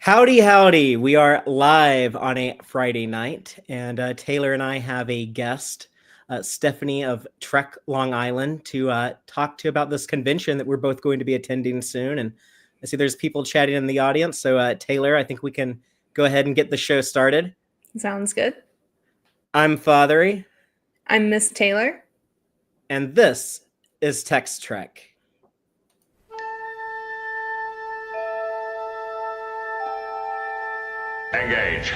Howdy, howdy. We are live on a Friday night, and Taylor and I have a guest, Stefanie of Trek Long Island, to talk to about this convention that we're both going to be attending soon. And I see there's people chatting in the audience. So, Taylor, I think we can go ahead and get the show started. Sounds good. I'm Fathery. I'm Miss Taylor. And this is Tex-Trek. Engage.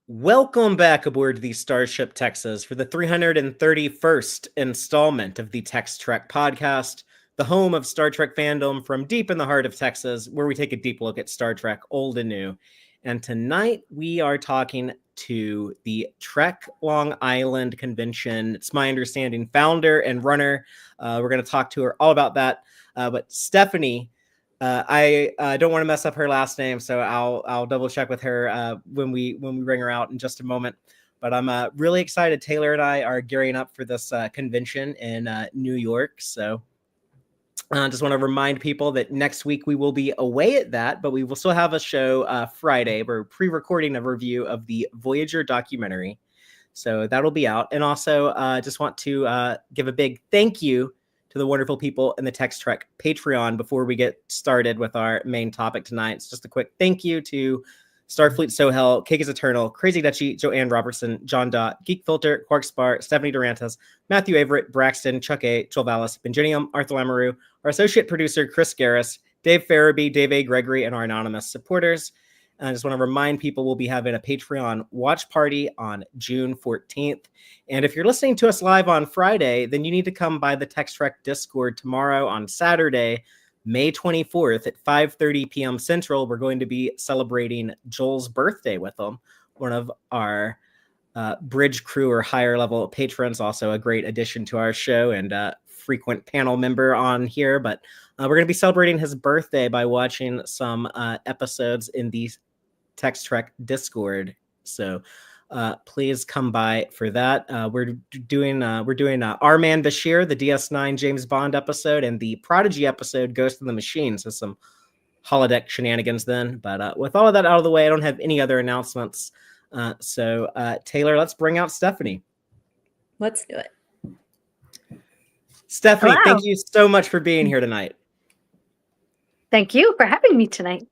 Welcome back aboard the Starship Texas for the 331st installment of the Tex-Trek podcast, the home of Star Trek fandom from deep in the heart of Texas, where we take a deep look at Star Trek, old and new. And tonight we are talking to the Trek Long Island Convention. It's my understanding founder and runner. We're going to talk to her all about that. But Stefanie, I don't want to mess up her last name, so I'll double check with her when we bring her out in just a moment. But I'm really excited. Taylor and I are gearing up for this convention in New York. So I just want to remind people that next week we will be away at that, but we will still have a show Friday. We're pre-recording a review of the Voyager documentary, so that'll be out. And also, just want to give a big thank you to the wonderful people in the Tex-Trek Patreon before we get started with our main topic tonight. It's just a quick thank you to Starfleet Sohel, Cake is Eternal, Crazy Dutchie, Joanne Robertson, John Dot, Geek Filter, Quark Spar, Stephanie Durantes, Matthew Averett, Braxton, Chuck A, Joel Vallis, Benjinium, Arthur Lamoureux, our associate producer, Chris Garris, Dave Farabee, Dave A. Gregory, and our anonymous supporters. And I just want to remind people we'll be having a Patreon watch party on June 14th. And if you're listening to us live on Friday, then you need to come by the Tex-Trek Discord tomorrow on Saturday, May 24th at 5:30 p.m. Central. We're going to be celebrating Joel's birthday with him, one of our bridge crew or higher level patrons, also a great addition to our show and frequent panel member on here. But we're going to be celebrating his birthday by watching some episodes in the Tex-Trek Discord. So please come by for that. We're doing Our Man Bashir, the DS9 James Bond episode, and the Prodigy episode, Ghost in the Machine. So some holodeck shenanigans then. But with all of that out of the way, I don't have any other announcements. So Taylor, let's bring out Stefanie. Let's do it. Stefanie, Hello. Thank you so much for being here tonight. Thank you for having me tonight.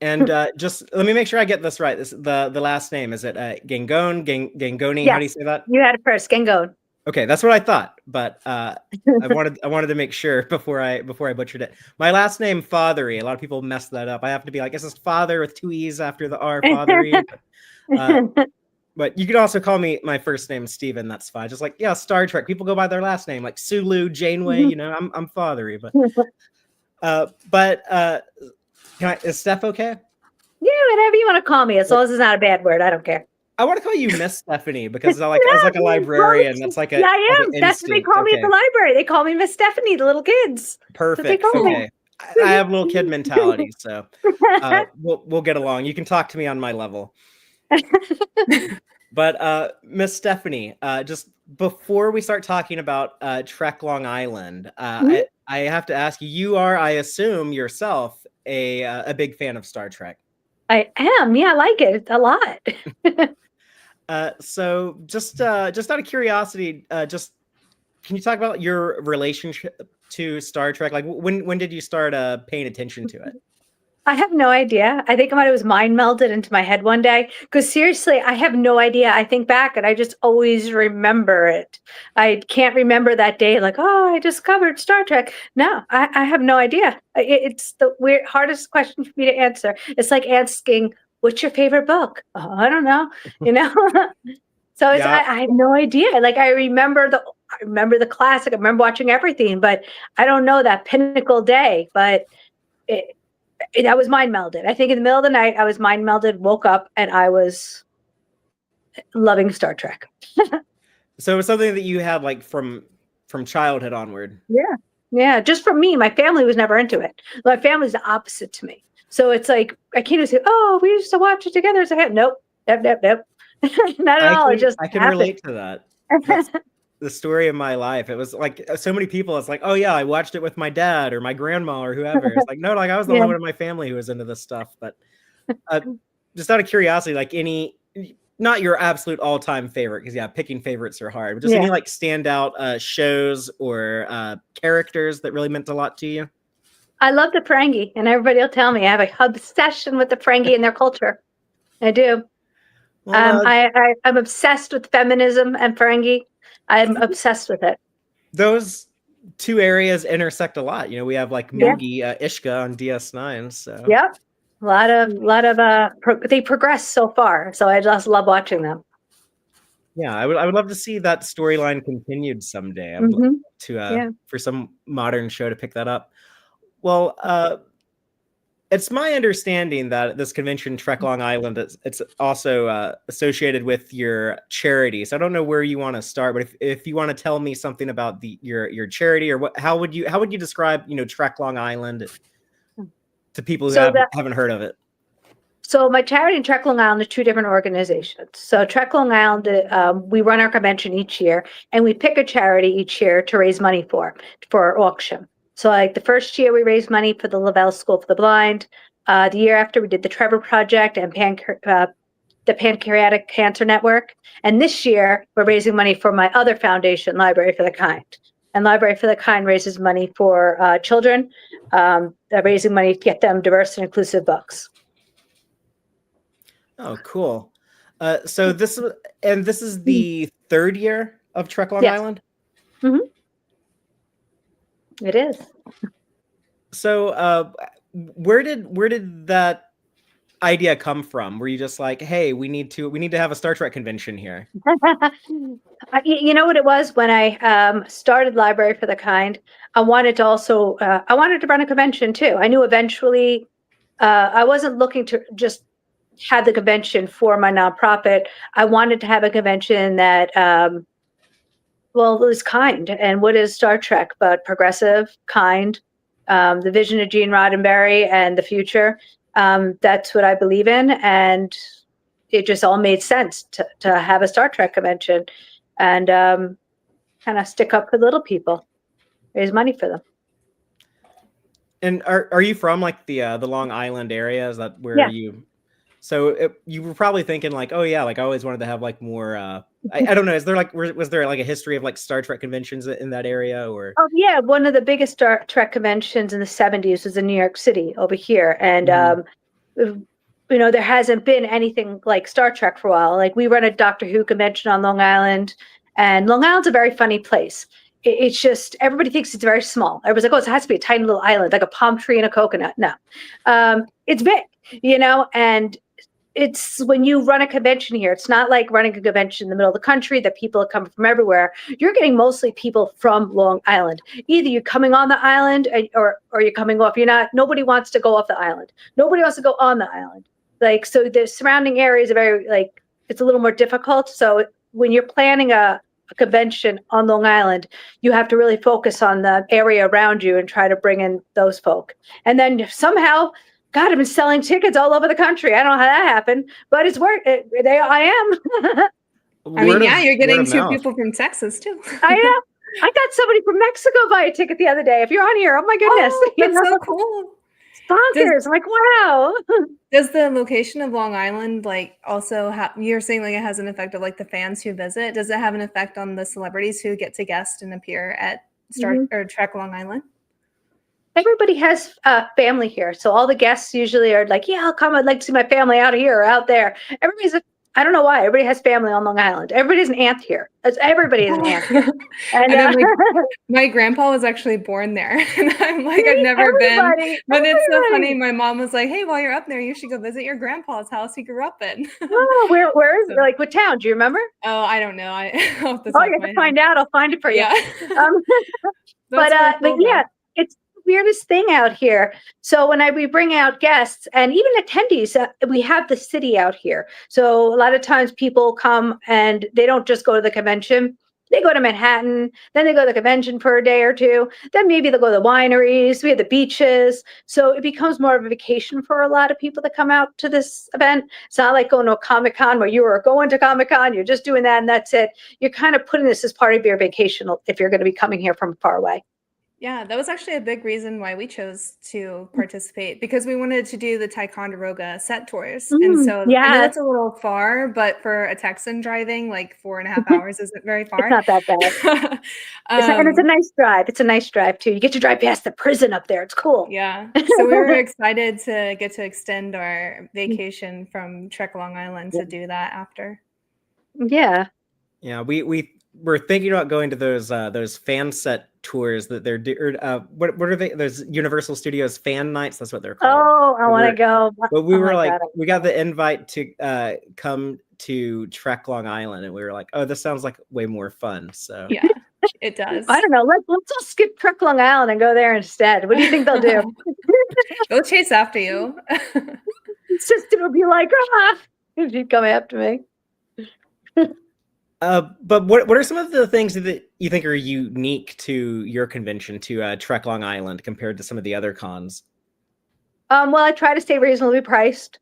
And just let me make sure I get this right. The last name, is it Gangone? Gangone? Yeah. How do you say that? You had it first, Gangone. Okay, that's what I thought, but I wanted to make sure before I butchered it. My last name, Fathery. A lot of people mess that up. I have to be like, is this father with two E's after the R, Fathery? But you can also call me my first name, Steven. That's fine. Just like, yeah, Star Trek. People go by their last name, like Sulu, Janeway. You know, I'm Fathery. But is Steph okay? Yeah, whatever you want to call me, as long as it's not a bad word. I don't care. I want to call you Miss Stefanie because I as like a librarian. That's like a yeah, I am. Like That's what they call me at the library. They call me Miss Stephanie, the little kids. Perfect. Okay. I have little kid mentality, so we'll get along. You can talk to me on my level. But Miss Stefanie, just before we start talking about Trek Long Island, I have to ask you. You are, I assume, yourself a big fan of Star Trek. I am. Yeah, I like it a lot. So just out of curiosity, just can you talk about your relationship to Star Trek? Like when did you start paying attention to it? I have no idea. I think it was mind melded into my head one day. Because seriously, I have no idea. I think back and I just always remember it. I can't remember that day like, oh, I discovered Star Trek. No, I have no idea. It's the hardest question for me to answer. It's like asking, what's your favorite book? Oh, I don't know. So Yeah. I have no idea. Like I remember the classic. I remember watching everything, but I don't know that pinnacle day. But I was mind melded. I think in the middle of the night, I was mind melded, woke up, and I was loving Star Trek. So it was something that you had like from childhood onward. Yeah. Yeah. Just for me, my family was never into it. My family's the opposite to me. So it's like, I can't just say, oh, we used to watch it together as a kid. Nope. Nope. Not at all. It just I can happened. relate to that. That's the story of my life. It was like so many people. It's like, oh yeah, I watched it with my dad or my grandma or whoever. It's like, no, like I was the only one in my family who was into this stuff. But just out of curiosity, like not your absolute all-time favorite, because yeah, picking favorites are hard. But just any like standout shows or characters that really meant a lot to you. I love the Ferengi, and everybody will tell me I have an obsession with the Ferengi and their culture. I do. Well, I'm obsessed with feminism and Ferengi. I'm obsessed with it. Those two areas intersect a lot. We have like Mugi Ishka on DS9. So yep, a lot of they progress so far. So I just love watching them. Yeah, I would love to see that storyline continued someday. For some modern show to pick that up. Well, it's my understanding that this convention, Trek Long Island, it's also associated with your charity. So I don't know where you want to start, but if you want to tell me something about your charity, or how would you describe Trek Long Island to people who haven't heard of it? So my charity and Trek Long Island are two different organizations. So Trek Long Island, we run our convention each year, and we pick a charity each year to raise money for auction. So like the first year we raised money for the Lavelle School for the Blind. The year after we did the Trevor Project and the Pancreatic Cancer Network. And this year we're raising money for my other foundation, Library for the Kind. And Library for the Kind raises money for children, raising money to get them diverse and inclusive books. Oh, cool. So this is the third year of Trek Long Island? Mm-hmm. It is. So where did that idea come from? Were you just like, hey, we need to have a Star Trek convention here? You know what it was? When I started Library for the Kind, I wanted to run a convention too. I knew eventually I wasn't looking to just have the convention for my nonprofit. I wanted to have a convention that it was kind. And what is Star Trek but progressive, kind, the vision of Gene Roddenberry and the future. That's what I believe in. And it just all made sense to have a Star Trek convention and kind of stick up for little people, raise money for them. And are you from like the Long Island area? Is that where you? So you were probably thinking like, oh yeah, like I always wanted to have like more. I don't know. Is there was there like a history of like Star Trek conventions in that area, or? Oh yeah, one of the biggest Star Trek conventions in the 70s was in New York City over here, and there hasn't been anything like Star Trek for a while. Like we run a Doctor Who convention on Long Island, and Long Island's a very funny place. It's just everybody thinks it's very small. Everybody's like, oh, it has to be a tiny little island, like a palm tree and a coconut. No, it's big, and it's when you run a convention here, it's not like running a convention in the middle of the country that people are coming from everywhere. You're getting mostly people from Long Island. Either you're coming on the island or you're coming off. Nobody wants to go off the island. Nobody wants to go on the island. Like, so the surrounding areas are very, like, it's a little more difficult. So when you're planning a convention on Long Island, you have to really focus on the area around you and try to bring in those folk. And then somehow, God, I've been selling tickets all over the country. I don't know how that happened, but it's worked. I am. You're getting two people from Texas too. I know. I got somebody from Mexico buy a ticket the other day. If you're on here, oh my goodness. Oh, that's so cool. Bonkers. I'm like, wow. Does the location of Long Island also you're saying like it has an effect of like the fans who visit? Does it have an effect on the celebrities who get to guest and appear at Trek Long Island? everybody has family here. So all the guests usually are like, yeah, I'll come. I'd like to see my family out here or out there. I don't know why. Everybody has family on Long Island. Everybody's an aunt here. Everybody is an aunt here. And then, like, my grandpa was actually born there. And I'm like, I've never been. But it's so funny. My mom was like, hey, while you're up there, you should go visit your grandpa's house he grew up in. Oh, where is it? Like, what town? Do you remember? Oh, I don't know. You have to find out. I'll find it for you. Yeah. But yeah, it's the weirdest thing out here. So when we bring out guests and even attendees, we have the city out here. So a lot of times people come and they don't just go to the convention. They go to Manhattan, then they go to the convention for a day or two. Then maybe they'll go to the wineries. We have the beaches. So it becomes more of a vacation for a lot of people that come out to this event. It's not like going to a Comic-Con where you are going to Comic-Con, you're just doing that and that's it. You're kind of putting this as part of your vacation if you're going to be coming here from far away. Yeah, that was actually a big reason why we chose to participate, because we wanted to do the Ticonderoga set tours. And so I know it's a little far, but for a Texan driving, like 4.5 hours isn't very far. It's not that bad. And it's a nice drive. It's a nice drive too. You get to drive past the prison up there. It's cool. Yeah. So we were excited to get to extend our vacation from Trek Long Island to do that after. Yeah. Yeah, we're thinking about going to those fan set tours that they're what are they? Those Universal Studios fan nights. That's what they're called. Oh, I want to go. But we were like, we got the invite to come to Trek Long Island, and we were like, oh, this sounds like way more fun. So yeah, it does. I don't know. Let's all skip Trek Long Island and go there instead. What do you think they'll do? They'll chase after you. Sister will be like, if she'd come after me. But what are some of the things that you think are unique to your convention, to Trek Long Island, compared to some of the other cons? Well, I try to stay reasonably priced.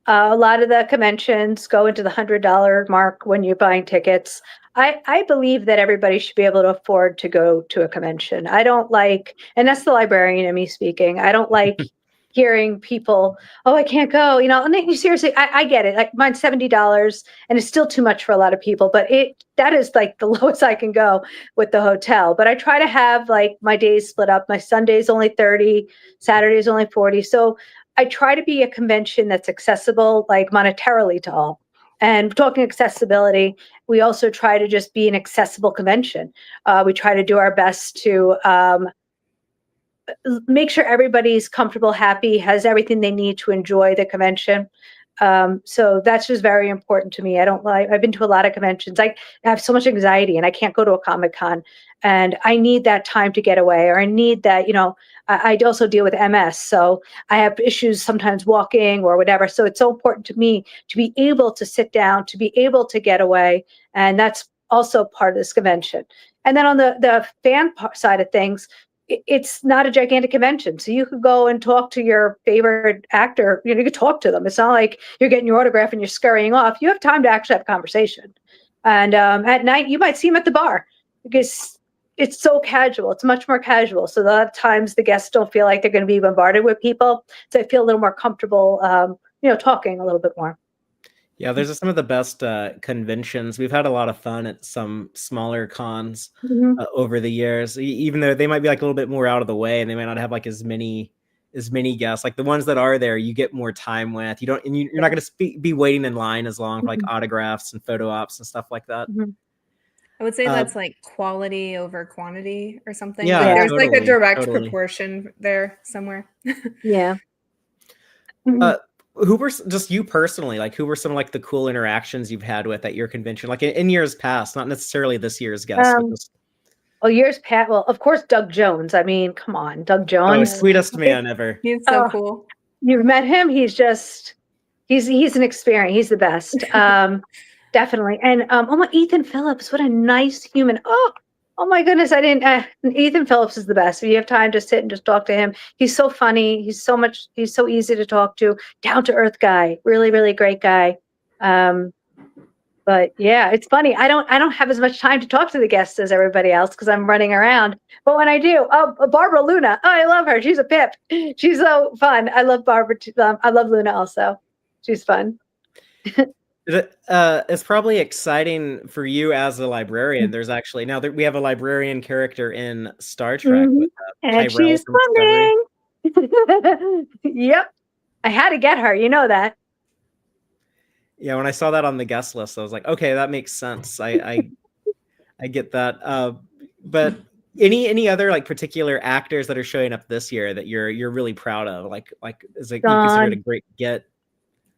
A lot of the conventions go into the $100 mark when you're buying tickets. I believe that everybody should be able to afford to go to a convention. I don't like, and that's the librarian in me speaking, I don't like hearing people, oh, I can't go, and seriously, I get it. Like mine's $70 and it's still too much for a lot of people, but that is like the lowest I can go with the hotel. But I try to have like my days split up. My Sunday's only 30, Saturday's only 40. So I try to be a convention that's accessible, like monetarily to all. And talking accessibility, we also try to just be an accessible convention. We try to do our best to make sure everybody's comfortable, happy, has everything they need to enjoy the convention. So that's just very important to me. I've been to a lot of conventions. I have so much anxiety and I can't go to a Comic-Con, and I need that time to get away, or I need that, I also deal with MS. So I have issues sometimes walking or whatever. So it's so important to me to be able to sit down, to be able to get away. And that's also part of this convention. And then on the fan side of things, it's not a gigantic convention. So you could go and talk to your favorite actor. You could talk to them. It's not like you're getting your autograph and you're scurrying off. You have time to actually have a conversation. And at night, you might see them at the bar because it's so casual. It's much more casual. So a lot of times the guests don't feel like they're going to be bombarded with people. So I feel a little more comfortable, talking a little bit more. Yeah, there's some of the best conventions. We've had a lot of fun at some smaller cons over the years, even though they might be like a little bit more out of the way and they might not have like as many guests. Like the ones that are there, you get more time with. You're not going to be waiting in line as long for like autographs and photo ops and stuff like that. I would say that's like quality over quantity or something. Yeah, like there's totally, like a direct proportion there somewhere. Yeah. Who were, just you personally, like who were some like the cool interactions you've had with at your convention, like in years past, not necessarily this year's guest? Years past. Well, of course, Doug Jones. I mean, come on, Doug Jones. Oh, sweetest man ever. He's so cool. You've met him. He's an experience. He's the best. Definitely. And Ethan Phillips, what a nice human. Oh my goodness, Ethan Phillips is the best. If you have time to sit and just talk to him, he's so funny. He's so easy to talk to. Down to earth guy, really, really great guy. But yeah, it's funny. I don't have as much time to talk to the guests as everybody else because I'm running around. But when I do, Barbara Luna. Oh, I love her. She's a pip. She's so fun. I love Barbara. I love Luna also. She's fun. It's probably exciting for you as a librarian. There's actually now that we have a librarian character in Star Trek with and Tyrell she's from swimming. Yep, I had to get her. You know that. Yeah, when I saw that on the guest list, I was like, okay, that makes sense. I get that. But any other like particular actors that are showing up this year that you're really proud of? Like is it you consider it a great get?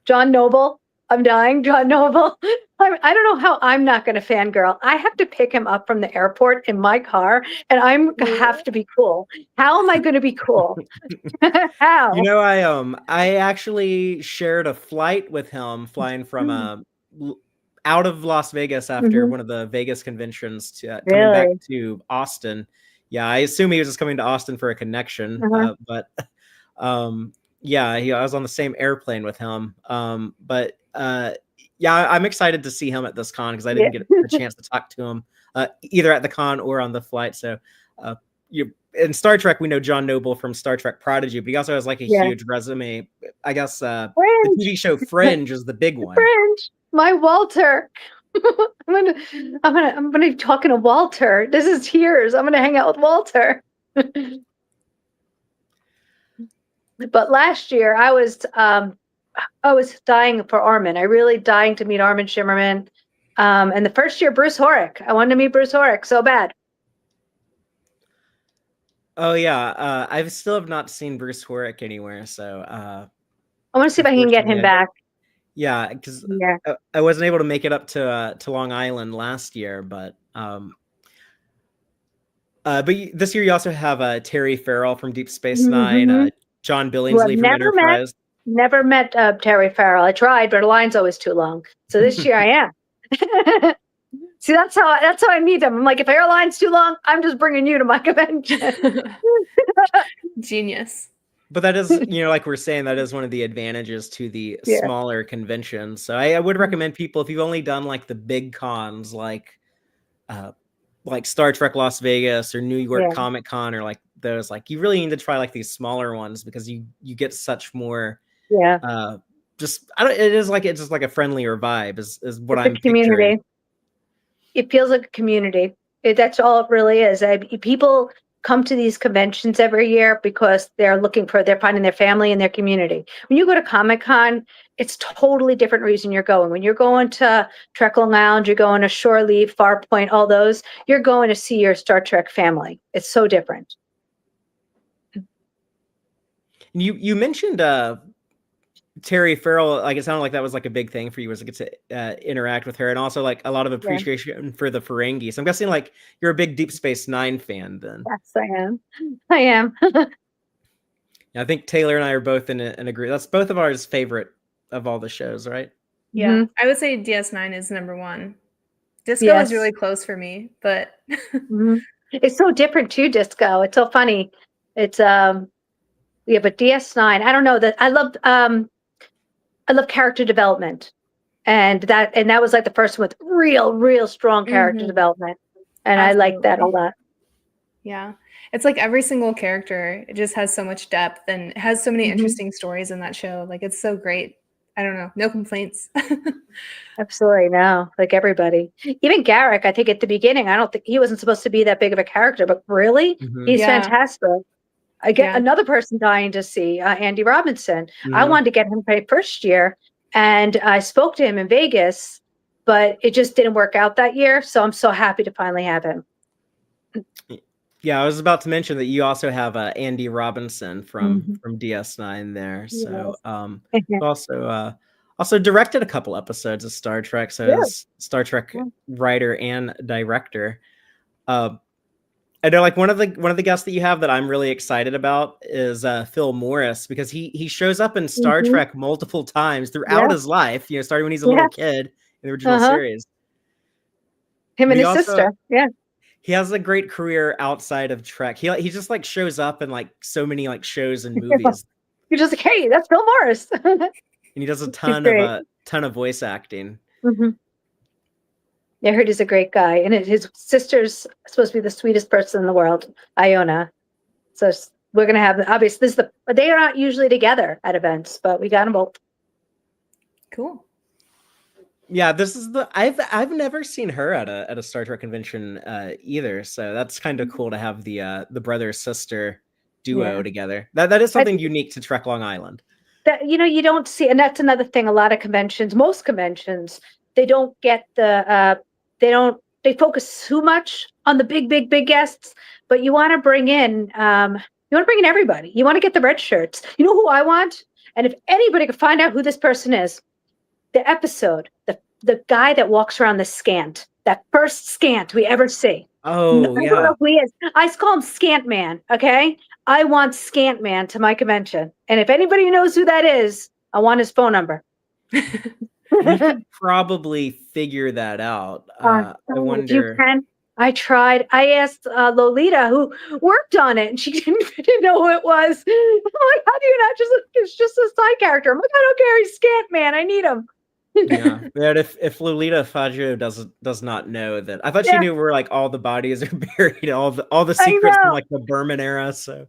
John Noble. I'm dying. John Noble. I don't know how I'm not going to fangirl. I have to pick him up from the airport in my car, and have to be cool. How am I going to be cool? How? You know, I actually shared a flight with him flying from out of Las Vegas after one of the Vegas conventions to coming back to Austin. Yeah, I assume he was just coming to Austin for a connection, but yeah, I was on the same airplane with him. But yeah, I'm excited to see him at this con because I didn't get a chance to talk to him either at the con or on the flight. So in Star Trek, we know John Noble from Star Trek Prodigy, but he also has like a huge resume. I guess the TV show Fringe is the big one. Fringe, my Walter. I'm gonna be talking to Walter. This is tears. I'm gonna hang out with Walter. But last year I was dying for Armin. I really dying to meet Armin Shimmerman. And the first year, Bruce Horrick. I wanted to meet Bruce Horrick so bad. Oh yeah, I still have not seen Bruce Horrick anywhere, so I want to see if I can get him back. Yeah, because I wasn't able to make it up to Long Island last year, but this year you also have Terry Farrell from Deep Space Nine, John Billingsley from Enterprise. Never met Terry Farrell. I tried, but the line's always too long. So this year I am. See, that's how I meet them. I'm like, if airline's too long, I'm just bringing you to my convention. Genius. But that is, like we're saying, that is one of the advantages to the smaller conventions. So I would recommend people, if you've only done like the big cons, like Star Trek Las Vegas or New York Comic Con or like those, like you really need to try like these smaller ones because you get such more. It's just like a friendlier vibe is what I'm picturing. It feels like a community. That's all it really is. People come to these conventions every year because they're finding their family and their community. When you go to Comic-Con, it's totally different reason you're going. When you're going to Trek Lounge, you're going to Shore Leave, Farpoint, all those, you're going to see your Star Trek family. It's so different. You mentioned Terry Farrell, like it sounded like that was like a big thing for you was to get to interact with her, and also like a lot of appreciation for the Ferengi. So I'm guessing like you're a big Deep Space Nine fan then. Yes, I am. I think Taylor and I are both in agree. That's both of ours favorite of all the shows, right? Yeah, I would say DS9 is number one. Disco is really close for me, but it's so different too. Disco, it's so funny. It's but DS9, I don't know that I love character development, and that was like the first one with real strong character development, and absolutely. I like that a lot. Yeah, it's like every single character, it just has so much depth and it has so many interesting stories in that show. Like it's so great. I don't know, no complaints. Absolutely, no. Like everybody, even Garrick. I think at the beginning, I don't think he wasn't supposed to be that big of a character, but really, he's fantastic. I get another person dying to see Andy Robinson. I wanted to get him for first year, and I spoke to him in Vegas, but it just didn't work out that year. So I'm so happy to finally have him. Yeah, I was about to mention that you also have Andy Robinson from DS9 there. So also directed a couple episodes of Star Trek. So as Star Trek writer and director. I know, like one of the guests that you have that I'm really excited about is Phil Morris, because he shows up in Star Trek multiple times throughout his life. Starting when he's a little kid in the original series. Him and his sister, he has a great career outside of Trek. He just like shows up in like so many like shows and movies. You're just like, hey, that's Phil Morris, and he does a ton of voice acting. I heard he's a great guy, and his sister's supposed to be the sweetest person in the world, Iona. So we're gonna have obviously they are not usually together at events, but we got them both. Cool. Yeah, this is the I've never seen her at a Star Trek convention either, so that's kind of cool to have the brother sister duo together. That is something unique to Trek Long Island. That you don't see, and that's another thing. A lot of conventions, most conventions, they don't get they focus too much on the big guests, but you want to bring in everybody. You want to get the red shirts. You know who I want? And if anybody could find out who this person is, the episode, the guy that walks around the scant, that first scant we ever see. Oh, I don't know who he is. I call him Scant Man. Okay, I want Scant Man to my convention, and if anybody knows who that is, I want his phone number. We could probably figure that out. I wonder. You can. I tried. I asked Lolita, who worked on it, and she didn't know who it was. I'm like, how do you not just? It's just a side character. I'm like, I don't care. He's Scant Man. I need him. Yeah, but if Lolita Faggio does not know that, I thought she knew where like all the bodies are buried, all the secrets from like the Berman era. So,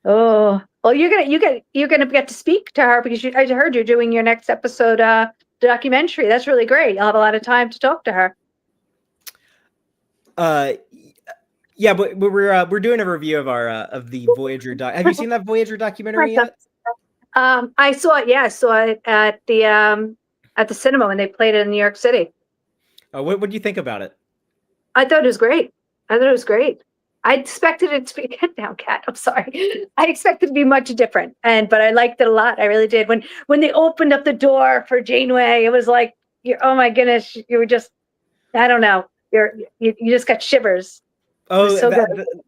well, you're gonna get to speak to her because I heard you're doing your next episode documentary. That's really great. You'll have a lot of time to talk to her. Yeah, but we're doing a review of of the Voyager doc. Have you seen that Voyager documentary yet? I saw it. Yeah, I saw it at the cinema when they played it in New York City. What do you think about it? I thought it was great. I expected it to be get down, Cat. I'm sorry. I expected it to be much different, but I liked it a lot. I really did. When they opened up the door for Janeway, it was like, oh my goodness, you were just, I don't know, you just got shivers. Oh, so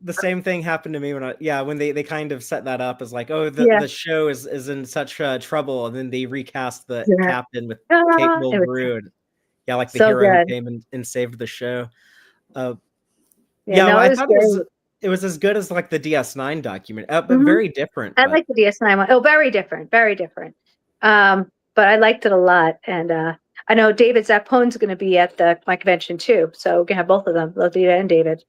the same thing happened to me when they kind of set that up as like, oh, the show is in such trouble, and then they recast the captain with Kate Mulgrew. Yeah, like the hero who came and saved the show. I thought it was as good as like the DS9 document, but very different. I like the DS9 one. Oh, very different, very different. But I liked it a lot, and I know David Zappone's going to be at my convention too, so we're gonna have both of them, Lolita and David.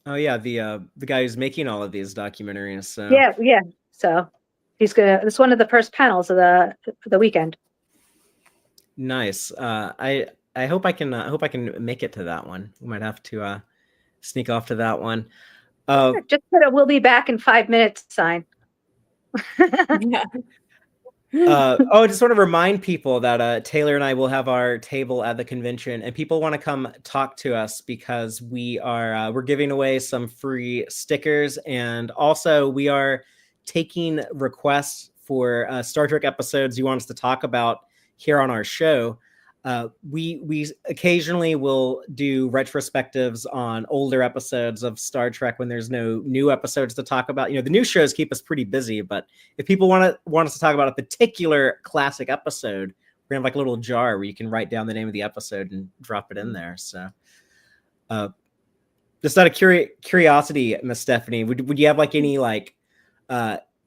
Oh yeah, the guy who's making all of these documentaries. So yeah. So he's gonna. It's one of the first panels of the weekend. Nice. I hope I can make it to that one. We might have to sneak off to that one. Just put a "We'll be back in 5 minutes" sign. I just want to remind people that Taylor and I will have our table at the convention, and people want to come talk to us because we're giving away some free stickers, and also we are taking requests for Star Trek episodes you want us to talk about here on our show. We occasionally will do retrospectives on older episodes of Star Trek when there's no new episodes to talk about. The new shows keep us pretty busy, but if people want us to talk about a particular classic episode, we're gonna have like a little jar where you can write down the name of the episode and drop it in there. So just out of curiosity, Miss Stefanie, would you have like any like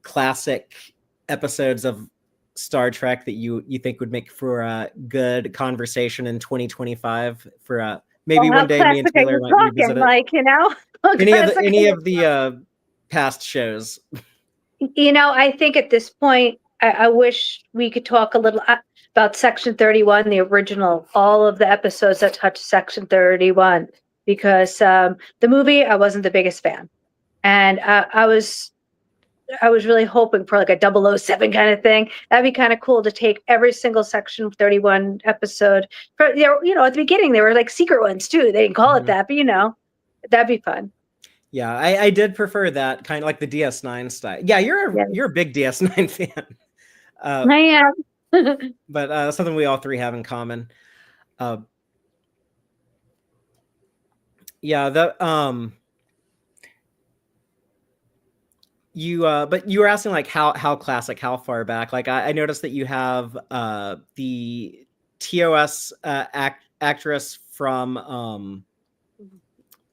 classic episodes of Star Trek that you think would make for a good conversation in 2025 for maybe one day me and Taylor might revisit it. Like, any of the past shows. I think at this point I wish we could talk a little about Section 31, the original, all of the episodes that touch Section 31, because the movie I wasn't the biggest fan, and I was really hoping for like a 007 kind of thing. That'd be kind of cool to take every single Section 31 episode. At the beginning, there were like secret ones too. They didn't call it that, but that'd be fun. Yeah, I did prefer that, kind of like the DS9 style. Yeah, you're a big DS9 fan. I am. But something we all three have in common. But you were asking like how classic, how far back. Like I noticed that you have the TOS actress from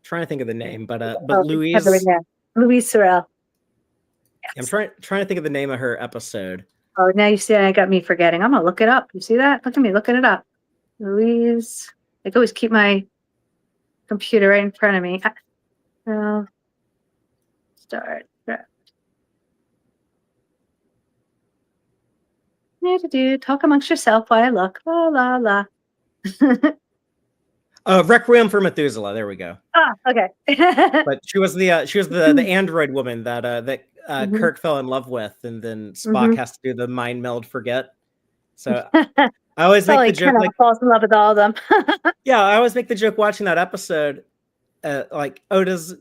trying to think of the name, but Louise Sorel. Yes. I'm trying to think of the name of her episode. Oh, now you see, I got me forgetting. I'm gonna look it up. You see that? Look at me looking it up. Louise. I always keep my computer right in front of me. Start. Talk amongst yourself while I look. La la la. Requiem for Methuselah. There we go. Ah, okay. But she was the android woman that Kirk fell in love with, and then Spock has to do the mind meld forget. So I always make the joke, like, falls in love with all of them. Yeah, I always make the joke watching that episode, like, oh, does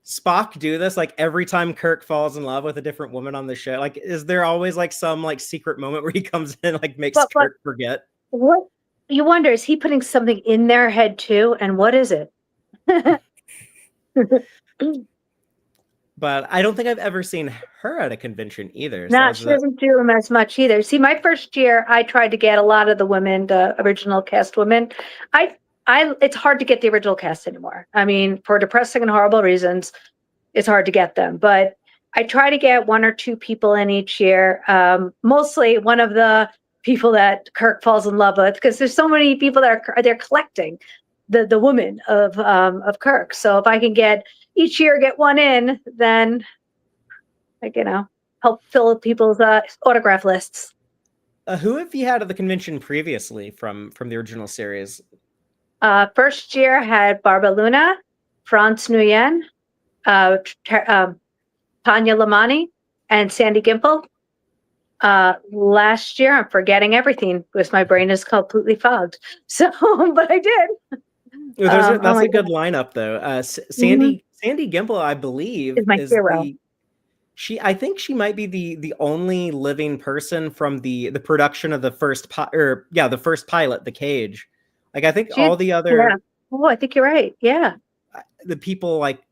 Spock do this? Like, every time Kirk falls in love with a different woman on the show, like, is there always like some like secret moment where he comes in, like, makes Kirk forget? What you wonder, is he putting something in their head too? And what is it? But I don't think I've ever seen her at a convention either. No, she doesn't do them as much either. See, my first year, I tried to get a lot of the women, the original cast women. It's hard to get the original cast anymore. I mean, for depressing and horrible reasons, it's hard to get them. But I try to get 1 or 2 people in each year. Mostly one of the people that Kirk falls in love with, because there's so many people that they're collecting the woman of Kirk. So if I can get each year get one in, then like, help fill people's autograph lists. Who have you had at the convention previously from the original series? First year had Barbara Luna, Franz Nguyen, Tanya Lamani, and Sandy Gimple. Last year, I'm forgetting everything because my brain is completely fogged. So, but I did. That's a good lineup, though. Sandy Gimple, I believe, is my hero. I think she might be the only living person from the production of the first the first pilot, The Cage. Like, I think all the other. Yeah. Oh, I think you're right. Yeah. The people, like,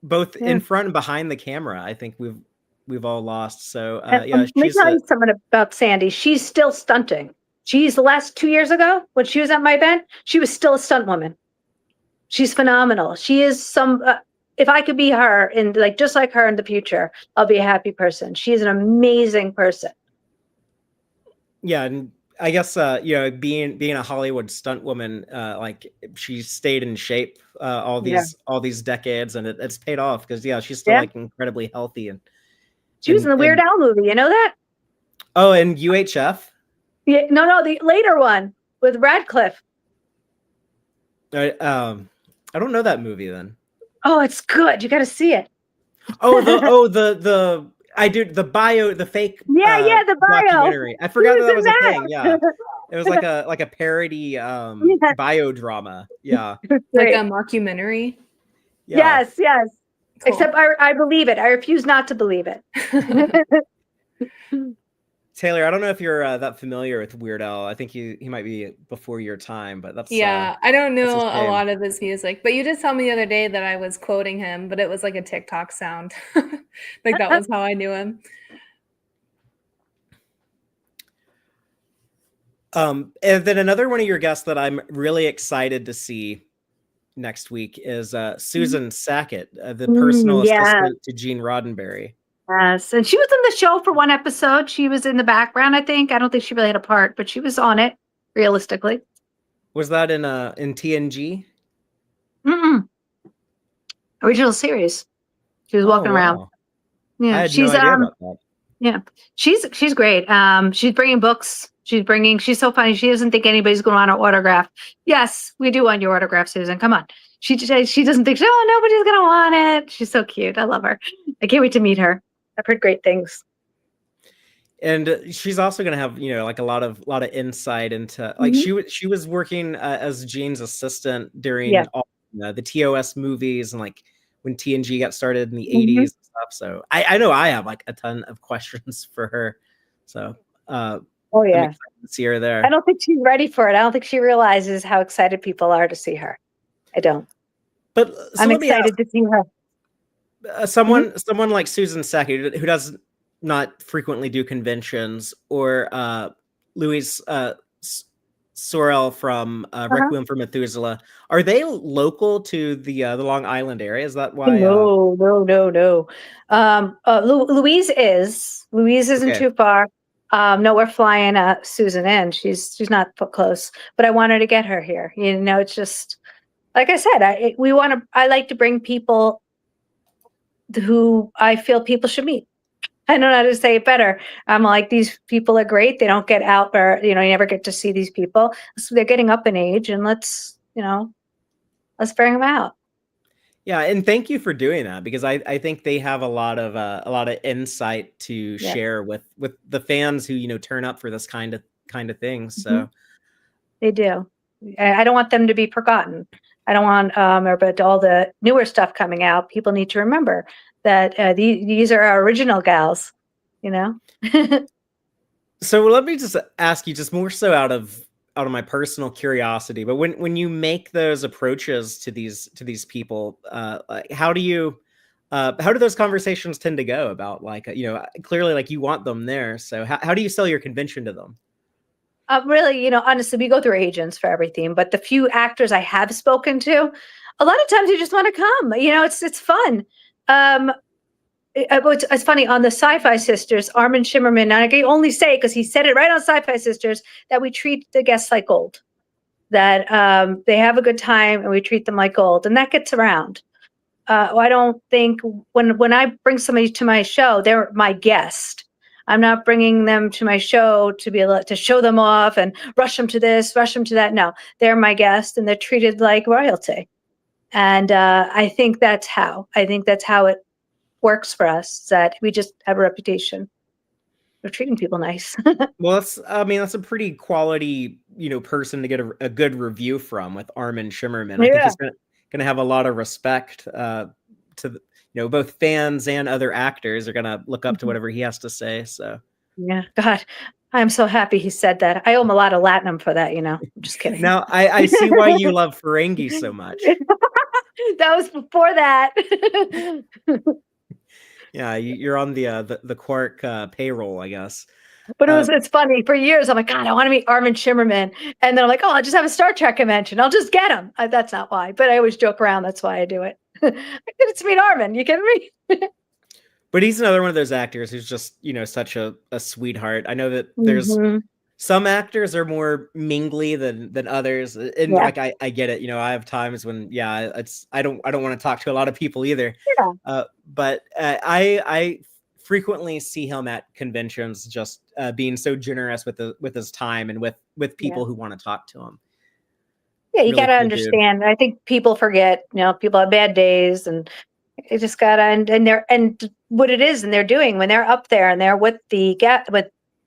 both in front and behind the camera, I think we've all lost. So let me tell you something about Sandy. She's still stunting. She's the last 2 years ago when she was at my event, she was still a stunt woman. She's phenomenal. She is if I could be her just like her in the future, I'll be a happy person. She's an amazing person. Yeah. And I guess, being a Hollywood stunt woman, like, she stayed in shape all these decades, and it's paid off because she's still like incredibly healthy. And she was in the Weird Al movie. You know that? Oh, and UHF? Yeah, no, the later one with Radcliffe. I don't know that movie then. Oh, it's good. You got to see it. I do the fake the bio documentary. I forgot that was a thing. Yeah, it was like a parody bio drama. Yeah, like a mockumentary. Yeah. Yes. Cool. Except I believe it. I refuse not to believe it. Taylor, I don't know if you're that familiar with Weird Al. I think he might be before your time, but that's I don't know a lot of his music. But you did tell me the other day that I was quoting him, but it was like a TikTok sound. Like, that was how I knew him. And then another one of your guests that I'm really excited to see next week is Susan Sackett, the personal assistant to Gene Roddenberry. Yes, and she was in the show for one episode. She was in the background, I think. I don't think she really had a part, but she was on it, realistically. Was that in TNG? Original series. She was walking around. Yeah, she's no idea about that. Yeah, she's great. She's bringing books. She's so funny. She doesn't think anybody's going to want her autograph. Yes, we do want your autograph, Susan. Come on. She doesn't think, nobody's going to want it. She's so cute. I love her. I can't wait to meet her. I've heard great things. And she's also going to have, like, a lot of insight into, like, she was working as Gene's assistant during all the TOS movies, and like when TNG got started in the 80s and stuff. So I know I have like a ton of questions for her. So I'm excited to see her there. I don't think she's ready for it. I don't think she realizes how excited people are to see her. I don't. But I'm excited to see her. Someone like Susan Sackett, who does not frequently do conventions, or Louise Sorel from Requiem for Methuselah, are they local to the Long Island area? Is that why? No. Louise isn't too far. No, we're flying Susan in. She's not close, but I wanted to get her here. It's just like I said. I like to bring people who I feel people should meet. I don't know how to say it better. I'm like, these people are great. They don't get out, or you never get to see these people. So they're getting up in age, and let's bring them out. Yeah, and thank you for doing that, because I think they have a lot of insight to share with the fans who turn up for this kind of things. So they do. I don't want them to be forgotten. I don't want but all the newer stuff coming out, people need to remember that these are our original gals. So let me just ask you, just more so out of my personal curiosity, but when you make those approaches to these people, how do those conversations tend to go about, like, clearly, like, you want them there, so how do you sell your convention to them? Really, honestly, we go through agents for everything, but the few actors I have spoken to, a lot of times they just want to come. It's fun. It's funny, on the Sci-Fi Sisters, Armin Shimmerman, and I can only say, because he said it right on Sci-Fi Sisters, that we treat the guests like gold, that they have a good time and we treat them like gold, and that gets around. I don't think when I bring somebody to my show, they're my guest. I'm not bringing them to my show to be able to show them off and rush them to this, rush them to that. No, they're my guest, and they're treated like royalty. And I think that's how it works for us, that we just have a reputation of treating people nice. Well, that's a pretty quality, person to get a good review from, with Armin Shimmerman. I think he's gonna have a lot of respect to both fans and other actors are gonna look up to whatever he has to say. So yeah, God, I'm so happy he said that. I owe him a lot of Latinum for that. I'm just kidding. Now I see why you love Ferengi so much. That was before that. Yeah, you're on the Quark payroll, I guess. But it's funny. For years, I'm like, God, I want to meet Armin Shimmerman. And then I'm like, oh, I'll just have a Star Trek convention. I'll just get him. That's not why. But I always joke around. That's why I do it. I get to meet Armin. You kidding me? But he's another one of those actors who's just, such a sweetheart. I know that there's some actors are more mingly than others. And like, I get it. I have times when, I don't want to talk to a lot of people either. Yeah. But I frequently see him at conventions, just being so generous with his time and with people who want to talk to him. Yeah, you really got to understand. I think people forget, people have bad days, and you just got to, and what it is, and they're doing when they're up there and they're with their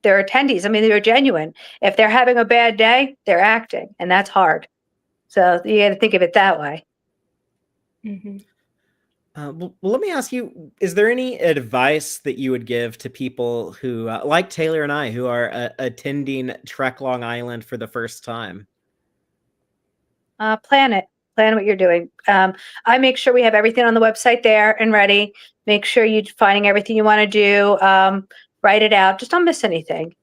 attendees. I mean, they're genuine. If they're having a bad day, they're acting, and that's hard. So you got to think of it that way. Well, let me ask you, is there any advice that you would give to people who, like Taylor and I, who are attending Trek Long Island for the first time? Plan what you're doing. I make sure we have everything on the website there and ready. Make sure you're finding everything you want to do. Write it out. Just don't miss anything.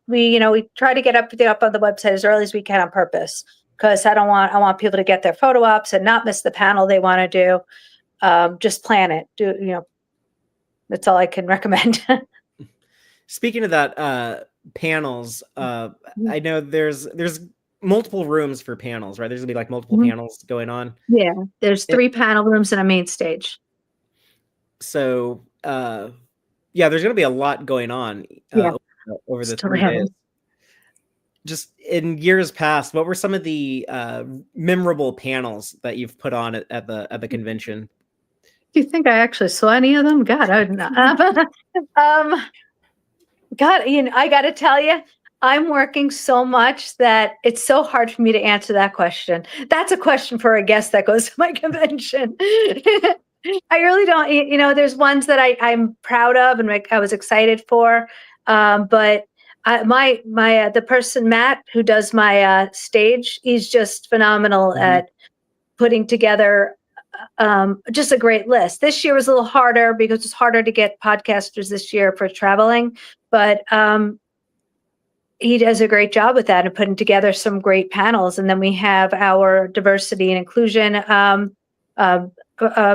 We try to get up on the website as early as we can on purpose, because I want people to get their photo ops and not miss the panel they want to do. Just plan it. That's all I can recommend. Speaking of that, panels, I know there's multiple rooms for panels, right? There's gonna be like multiple panels going on. Yeah, there's 3 panel rooms and a main stage. So, there's gonna be a lot going on over the 3 days. Just in years past, what were some of the memorable panels that you've put on at the convention? Do you think I actually saw any of them? God, I don't know. God, I got to tell you, I'm working so much that it's so hard for me to answer that question. That's a question for a guest that goes to my convention. I really don't. There's ones that I'm proud of and I was excited for, but the person Matt who does my stage, he's just phenomenal at putting together just a great list. This year was a little harder because it's harder to get podcasters this year for traveling, but he does a great job with that and putting together some great panels. And then we have our diversity and inclusion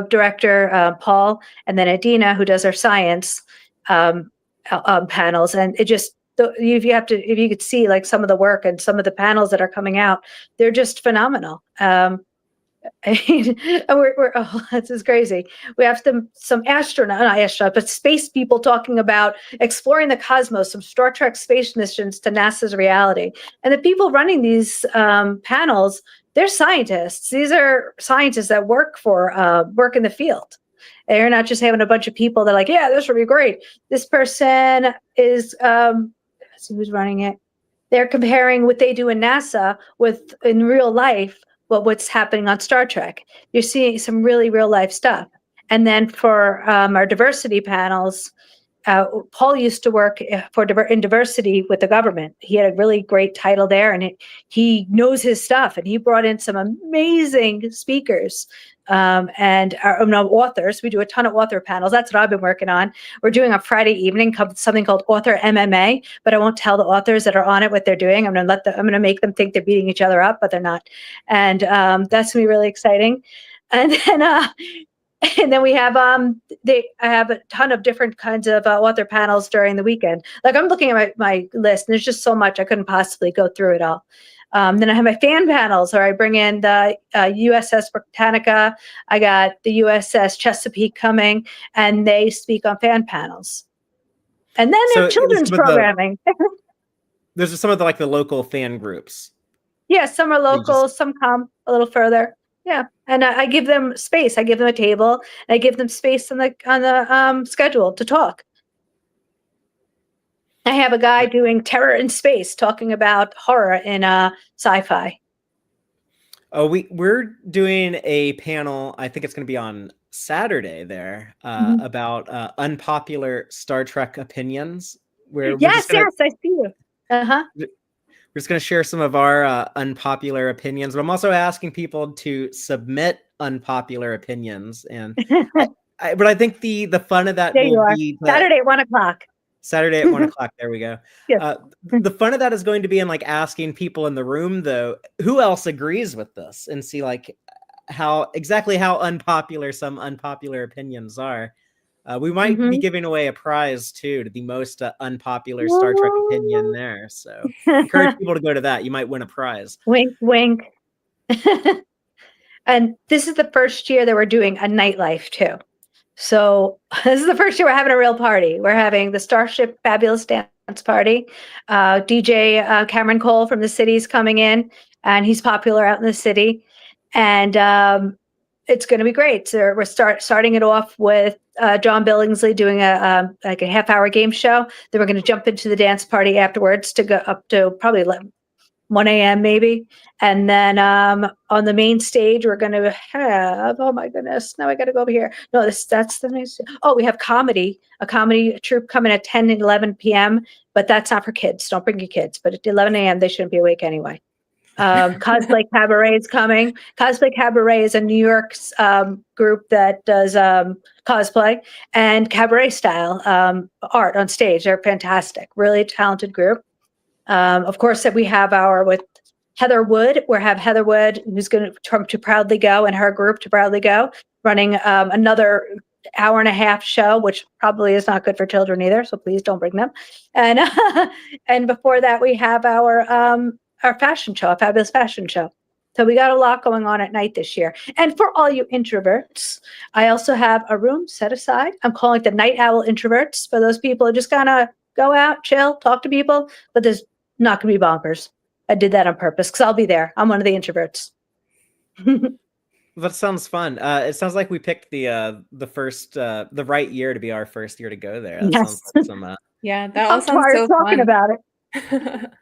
director, Paul, and then Adina, who does our science panels. And it just, if you could see like some of the work and some of the panels that are coming out, they're just phenomenal. we're oh, this is crazy. We have some astronaut, but space people talking about exploring the cosmos, some Star Trek space missions to NASA's reality. And the people running these panels, they're scientists. These are scientists that work in the field. They're not just having a bunch of people that are like, yeah, this would be great. This person is let's see who's running it. They're comparing what they do in NASA with in real life, what's happening on Star Trek. You're seeing some really real life stuff. And then for our diversity panels, Paul used to work in diversity with the government. He had a really great title there, and he knows his stuff. And he brought in some amazing speakers and authors. We do a ton of author panels. That's what I've been working on. We're doing on Friday evening something called Author MMA, but I won't tell the authors that are on it what they're doing. I'm going to make them think they're beating each other up, but they're not. And that's going to be really exciting. And then we have I have a ton of different kinds of author panels during the weekend. Like I'm looking at my list, and there's just so much I couldn't possibly go through it all. Then I have my fan panels where I bring in the USS Britannica. I got the USS Chesapeake coming, and they speak on fan panels. And then there's children's programming. There's some of the local fan groups. Yeah, some are local, some come a little further. Yeah, and I give them space. I give them a table, and I give them space on the schedule to talk. I have a guy doing terror in space, talking about horror in sci-fi. Oh, we're doing a panel. I think it's going to be on Saturday there about unpopular Star Trek opinions. Yes, I see you. We're just going to share some of our unpopular opinions, but I'm also asking people to submit unpopular opinions. And but I think the fun of that will be Saturday at 1:00. Saturday at 1:00. There we go. Yes. The fun of that is going to be in asking people in the room, though, who else agrees with this, and see how unpopular some unpopular opinions are. We might be giving away a prize too to the most unpopular Star Trek opinion there. So encourage people to go to that. You might win a prize. Wink, wink. And this is the first year that we're doing a nightlife too. So this is the first year we're having a real party. We're having the Starship Fabulous Dance Party. DJ Cameron Cole from the city is coming in, and he's popular out in the city. And it's going to be great. So we're starting it off with John Billingsley doing a half-hour game show. Then we're going to jump into the dance party afterwards to go up to probably 1 a.m. maybe. And then on the main stage, we're going to have, oh my goodness, now I got to go over here. No, that's the nice. Oh, we have a comedy troupe coming at 10 and 11 p.m., but that's not for kids. Don't bring your kids. But at 11 a.m., they shouldn't be awake anyway. Cosplay Cabaret is coming. Cosplay Cabaret is a New York group that does cosplay and cabaret style art on stage. They're fantastic, really talented group. Of course, that we have with Heather Wood. We have Heather Wood, who's going to Proudly Go, and her group to Proudly Go, running another hour and a half show, which probably is not good for children either. So please don't bring them. And and before that, we have our fashion show, a fabulous fashion show. So we got a lot going on at night this year. And for all you introverts, I also have a room set aside. I'm calling it the Night Owl Introverts, for those people who just kind of go out, chill, talk to people, but there's not going to be bonkers. I did that on purpose because I'll be there. I'm one of the introverts. That sounds fun. It sounds like we picked the right year to be our first year to go there. That sounds like some. Yeah, that all sounds so talking fun. about it. I'm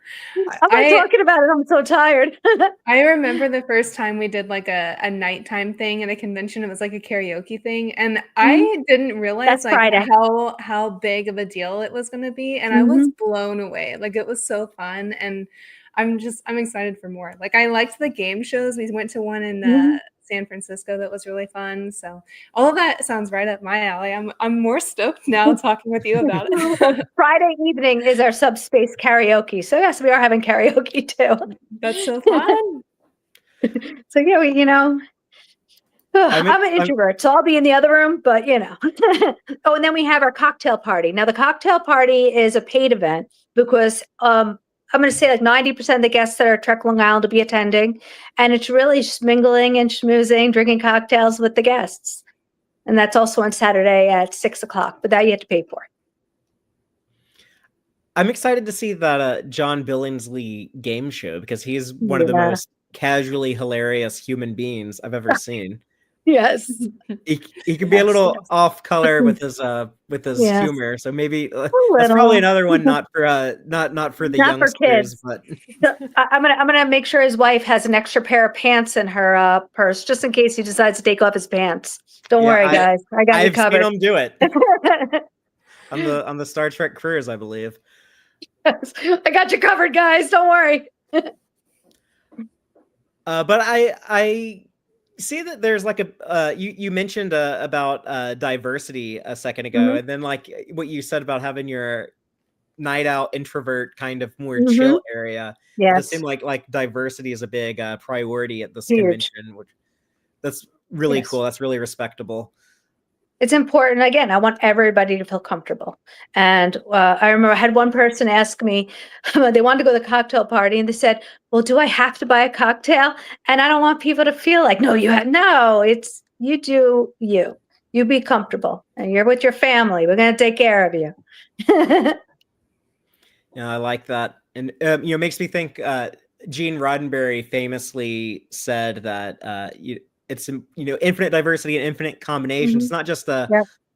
talking about it. I'm so tired. I remember the first time we did a nighttime thing at a convention. It was like a karaoke thing, and I didn't realize how big of a deal it was going to be, and I was blown away. It was so fun, and I'm excited for more. I liked the game shows. We went to one in San Francisco that was really fun. So all of that sounds right up my alley. I'm more stoked now talking with you about it. Friday evening is our subspace karaoke. So yes, we are having karaoke too. That's so fun. So yeah, I'm an introvert, so I'll be in the other room, but Oh, and then we have our cocktail party. Now the cocktail party is a paid event because I'm going to say like 90% of the guests that are at Trek Long Island will be attending. And it's really just mingling and schmoozing, drinking cocktails with the guests. And that's also on Saturday at 6:00, but that you have to pay for. I'm excited to see that John Billingsley game show, because he's one of the most casually hilarious human beings I've ever seen. Yes. He can be a little off color with his humor, so maybe that's probably another one not for the youngsters, but so I'm gonna make sure his wife has an extra pair of pants in her purse, just in case he decides to take off his pants. Don't worry, guys, I got you covered. I've seen him do it on the Star Trek cruise, I believe. Yes. I got you covered, guys. Don't worry. But I see that there's like you mentioned about diversity a second ago, and then like what you said about having your night out introvert kind of more chill area. Yes. It seems like diversity is a big priority at this convention, which that's really cool. That's really respectable. It's important. Again, I want everybody to feel comfortable. And I remember I had one person ask me, they wanted to go to the cocktail party, and they said, well, do I have to buy a cocktail? And I don't want people to feel like, no, it's you do you. You be comfortable, and you're with your family. We're going to take care of you. Yeah, I like that. And it makes me think Gene Roddenberry famously said that it's infinite diversity and infinite combinations. It's not just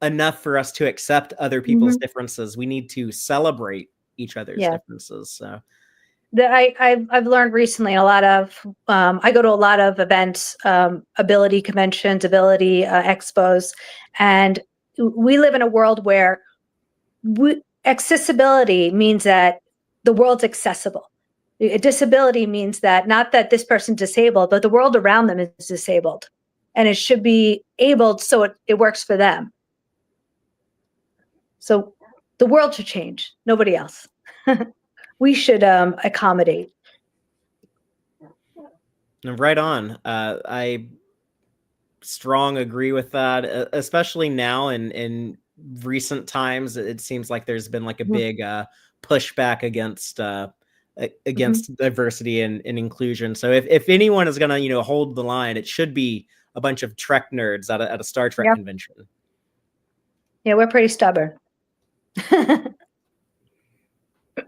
enough for us to accept other people's differences. We need to celebrate each other's differences. So I've learned recently a lot of I go to a lot of events, ability conventions, ability expos, and we live in a world where accessibility means that the world's accessible. Disability means that not that this person's disabled, but the world around them is disabled, and it should be abled so it works for them. So the world should change, nobody else. We should accommodate. Right on. I strong agree with that, especially now in recent times. It seems like there's been like a big pushback against diversity and inclusion. So if anyone is going to hold the line, it should be a bunch of Trek nerds at a Star Trek convention. Yeah, we're pretty stubborn.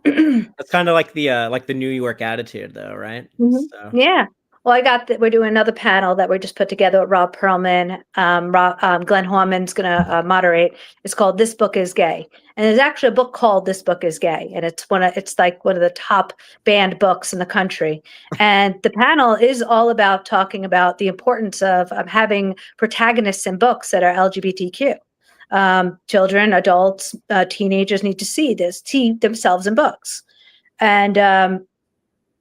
That's kind of like the New York attitude, though, right? So. Yeah. Well, we're doing another panel that we just put together with Rob Perlman. Glenn Horman's going to moderate. It's called "This Book Is Gay," and there's actually a book called "This Book Is Gay," and it's like one of the top banned books in the country. And the panel is all about talking about the importance of having protagonists in books that are LGBTQ. Children, adults, teenagers need to see themselves in books. And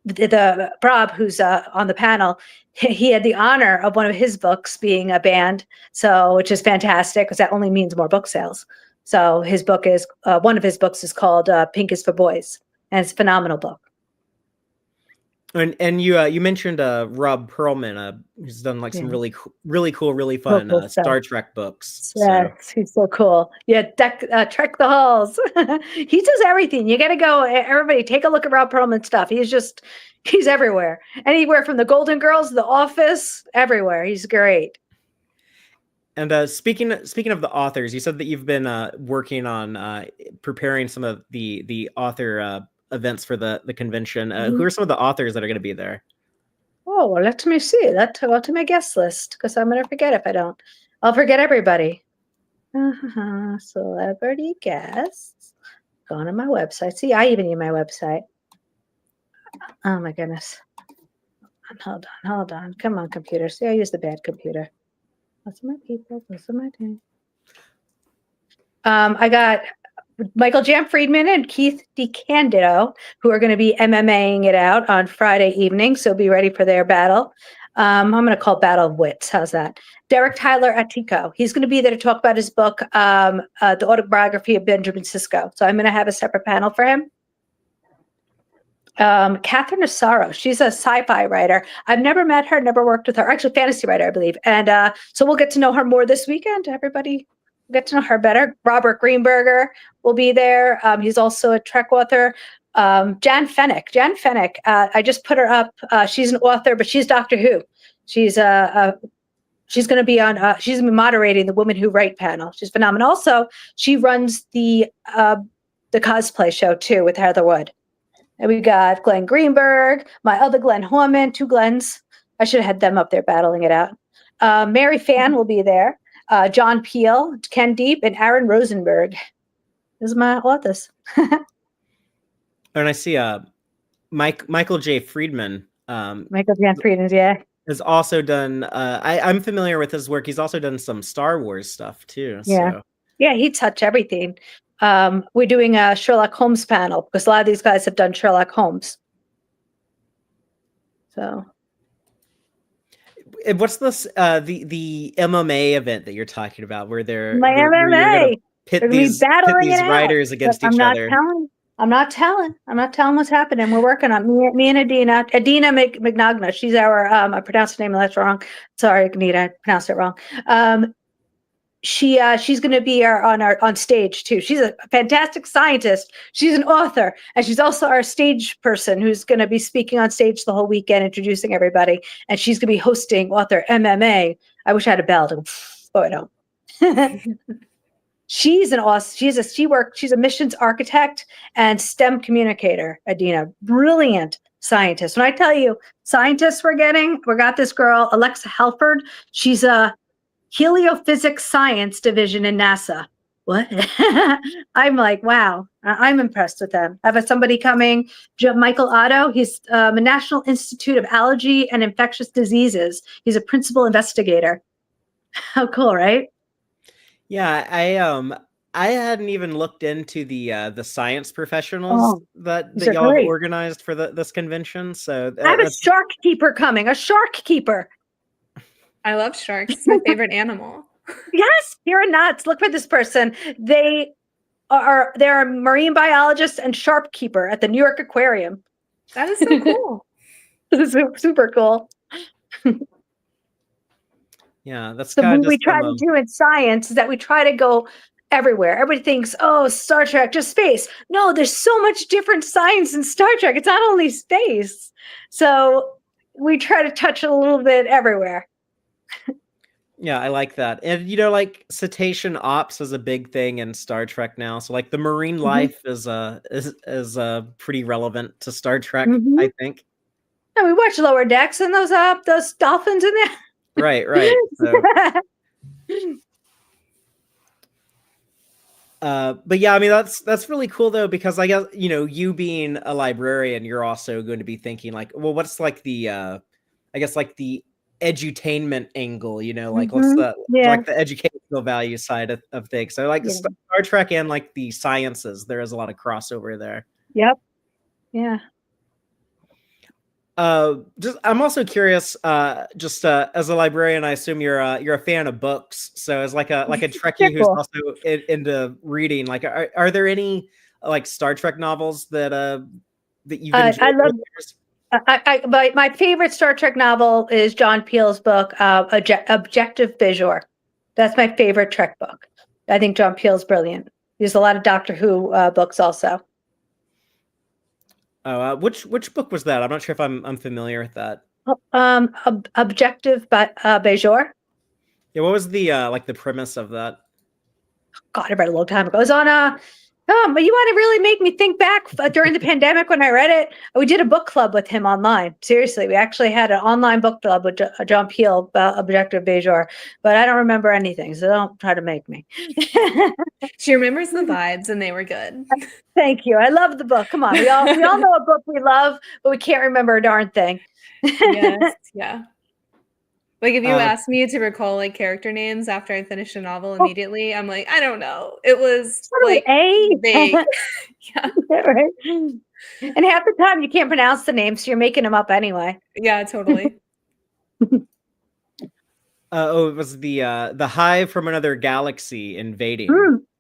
the Rob, who's on the panel, he had the honor of one of his books being banned, which is fantastic because that only means more book sales. So his book is one of his books is called "Pink is for Boys," and it's a phenomenal book. And you mentioned Rob Perlman, who's done like some really cool, really fun Star Trek books. Yes, he's so cool. Yeah, Trek the Halls. He does everything. You got to go. Everybody, take a look at Rob Perlman's stuff. He's everywhere. Anywhere from the Golden Girls, The Office, everywhere. He's great. And speaking of the authors, you said that you've been working on preparing some of the author events for the convention. Who are some of the authors that are going to be there? Oh, well, let me see. Let's go to my guest list, because I'm going to forget if I don't. I'll forget everybody. Celebrity guests. Go on my website. See, I even use my website. Oh my goodness. Hold on. Come on, computer. See, I use the bad computer. Those are my people. Those are my team. I got Michael Jam Friedman and Keith DeCandido, who are going to be MMAing it out on Friday evening. So be ready for their battle. I'm going to call Battle of Wits. How's that? Derek Tyler Atico. He's going to be there to talk about his book, The Autobiography of Benjamin Sisko. So I'm going to have a separate panel for him. Catherine Asaro. She's a sci-fi writer. I've never met her, never worked with her. Actually, fantasy writer, I believe. And so we'll get to know her more this weekend. Everybody get to know her better. Robert Greenberger will be there. He's also a Trek author. Jan Fennick. I just put her up. She's an author, but she's Doctor Who. She's she's going to be on. She's going to be moderating the Women Who Write panel. She's phenomenal. Also, she runs the cosplay show too with Heather Wood. And we got Glenn Greenberg, my other Glenn Horman, 2 Glens. I should have had them up there battling it out. Mary Fan will be there. John Peel, Ken Deep, and Aaron Rosenberg. Those are my authors. And I see Michael J. Friedman. Michael J. Friedman, yeah. Has also done, I'm familiar with his work. He's also done some Star Wars stuff too. Yeah. So. Yeah, he touched everything. We're doing a Sherlock Holmes panel because a lot of these guys have done Sherlock Holmes. So. What's this, the MMA event that you're talking about where they're MMA. Pit these writers against each other? I'm not telling what's happening. We're working on me and Adina McNagna. She's our I pronounced her name that's wrong. Sorry, Anita, I pronounced it wrong. She's going to be on stage too. She's a fantastic scientist. She's an author, and she's also our stage person who's going to be speaking on stage the whole weekend, introducing everybody. And she's going to be hosting author MMA. I wish I had a bell. Oh, I don't. She's an awesome. She's a missions architect and STEM communicator. Adina, brilliant scientist. When I tell you, scientists we got this girl Alexa Halford. She's a heliophysics science division in NASA. What? I'm like, wow. I'm impressed with them. I have somebody coming, Michael Otto. He's a National Institute of Allergy and Infectious Diseases. He's a principal investigator. How cool, right? Yeah, I hadn't even looked into the science professionals that y'all have organized for this convention. So I have a shark keeper coming. A shark keeper. I love sharks. It's my favorite animal. Yes, you're nuts. Look for this person. They're a marine biologist and shark keeper at the New York Aquarium. That is so cool. This is super cool. Yeah, that's what we try to do in science is that we try to go everywhere. Everybody thinks, oh, Star Trek, just space. No, there's so much different science in Star Trek. It's not only space. So we try to touch a little bit everywhere. Yeah, I like that. And like cetacean ops is a big thing in Star Trek now. So like the marine life is pretty relevant to Star Trek, I think. And we watch Lower Decks and those dolphins in there. Right. So. But yeah, I mean that's really cool though, because I guess you being a librarian, you're also going to be thinking like, well, what's like the I guess like the edutainment angle, like what's the like the educational value side of things. So like Star Trek and like the sciences, there is a lot of crossover there. Yep. Yeah. I'm also curious, as a librarian, I assume you're a fan of books. So as like a Trekkie who's also into reading, like are there any like Star Trek novels that you've enjoyed? I love my favorite Star Trek novel is John Peel's book, Objective Bejor. That's my favorite Trek book. I think John Peel's brilliant. There's a lot of Doctor Who books also. Oh, which book was that? I'm not sure if I'm familiar with that. Objective Bejor. Yeah, what was the like the premise of that? God, I read it a long time ago. It was on but you want to really make me think back during the pandemic when I read it. We did a book club with him online. Seriously, we actually had an online book club with John Peel about Objective Bejor, but I don't remember anything, so don't try to make me. She remembers the vibes, and they were good. Thank you. I love the book. Come on, we all know a book we love, but we can't remember a darn thing. Yes, yeah. Like if you asked me to recall like character names after I finished a novel immediately, I'm like, I don't know. It was like vague. Yeah. Right. And half the time you can't pronounce the names, so you're making them up anyway. Yeah, totally. It was the Hive from Another Galaxy invading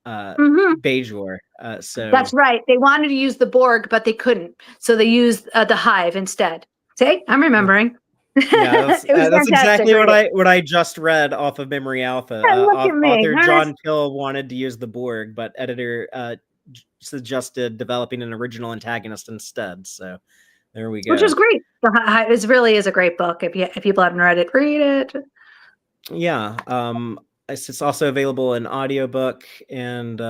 Bejor. So that's right. They wanted to use the Borg, but they couldn't. So they used the Hive instead. See, I'm remembering. Yeah, that's exactly what I just read off of Memory Alpha. Author John Peel wanted to use the Borg, but editor suggested developing an original antagonist instead. So there we go. Which is great. It really is a great book. If people haven't read it, read it. Yeah. It's also available in audiobook and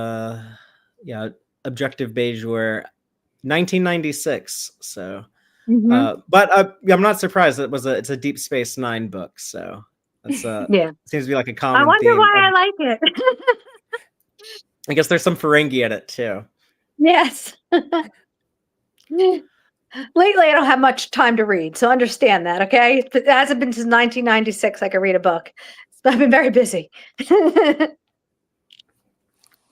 Objective Beigeur, 1996. So, but I'm not surprised it's a Deep Space Nine book. So that's seems to be like a common. I wonder theme why I like it. I guess there's some Ferengi in it too. Yes. Lately, I don't have much time to read, so understand that, okay? It hasn't been since 1996 I could read a book. So I've been very busy.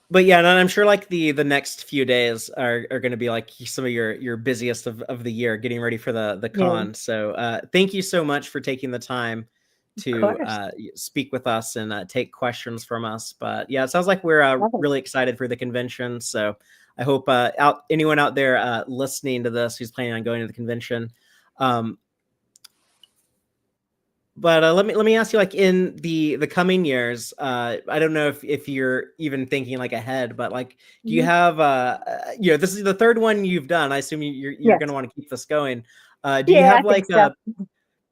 But yeah, and I'm sure like the next few days are going to be like some of your busiest of the year, getting ready for the con. Yeah. So thank you so much for taking the time to speak with us and take questions from us. But yeah, it sounds like we're really excited for the convention. So I hope anyone out there listening to this who's planning on going to the convention. But let me ask you, like, in the coming years, I don't know if you're even thinking like ahead, but like, do you have this is the third one you've done. I assume you're going to want to keep this going. Do you have like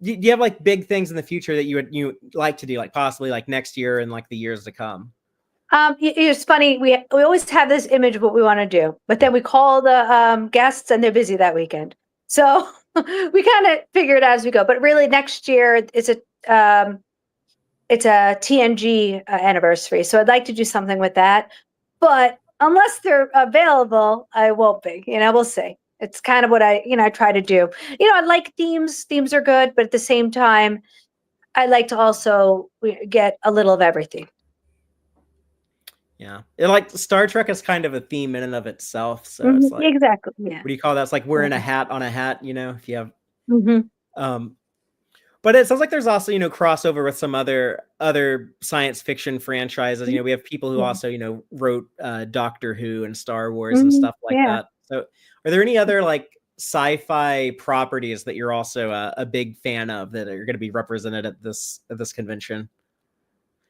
do you have like big things in the future that you like to do, like possibly like next year and like the years to come? It's funny. We always have this image of what we want to do, but then we call the guests and they're busy that weekend. So we kind of figure it out as we go. But really, next year it's a TNG anniversary. So I'd like to do something with that. But unless they're available, I won't be. We'll see. It's kind of what I try to do. I like themes. Themes are good, but at the same time, I like to also get a little of everything. Yeah, like Star Trek is kind of a theme in and of itself. So it's like, exactly. Yeah. What do you call that? It's like wearing a hat on a hat. If you have. But it sounds like there's also crossover with some other science fiction franchises. We have people who also wrote Doctor Who and Star Wars and stuff like that. So are there any other like sci-fi properties that you're also a big fan of that are going to be represented at this convention?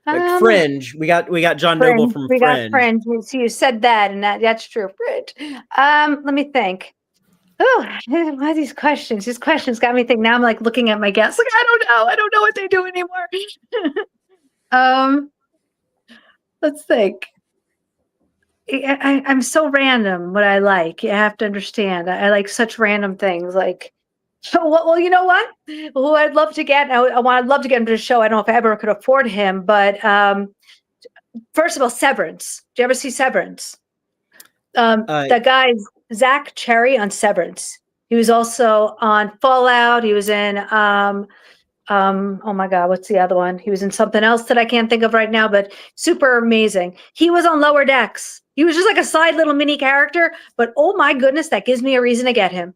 Like Fringe, we got John Noble from Fringe. We got Fringe. So you said that, and that's true. Fringe. Let me think. Oh, why are these questions? These questions got me thinking. Now I'm like looking at my guests. Like I don't know what they do anymore. Let's think. I'm so random. What I like, you have to understand. I like such random things. Like. Well, you know what? Who I'd love to get. I'd love to get him to the show. I don't know if I ever could afford him, but first of all, Severance. Did you ever see Severance? That guy, Zach Cherry on Severance. He was also on Fallout. He was in oh my God, what's the other one? He was in something else that I can't think of right now, but super amazing. He was on Lower Decks. He was just like a side little mini character, but oh my goodness, that gives me a reason to get him.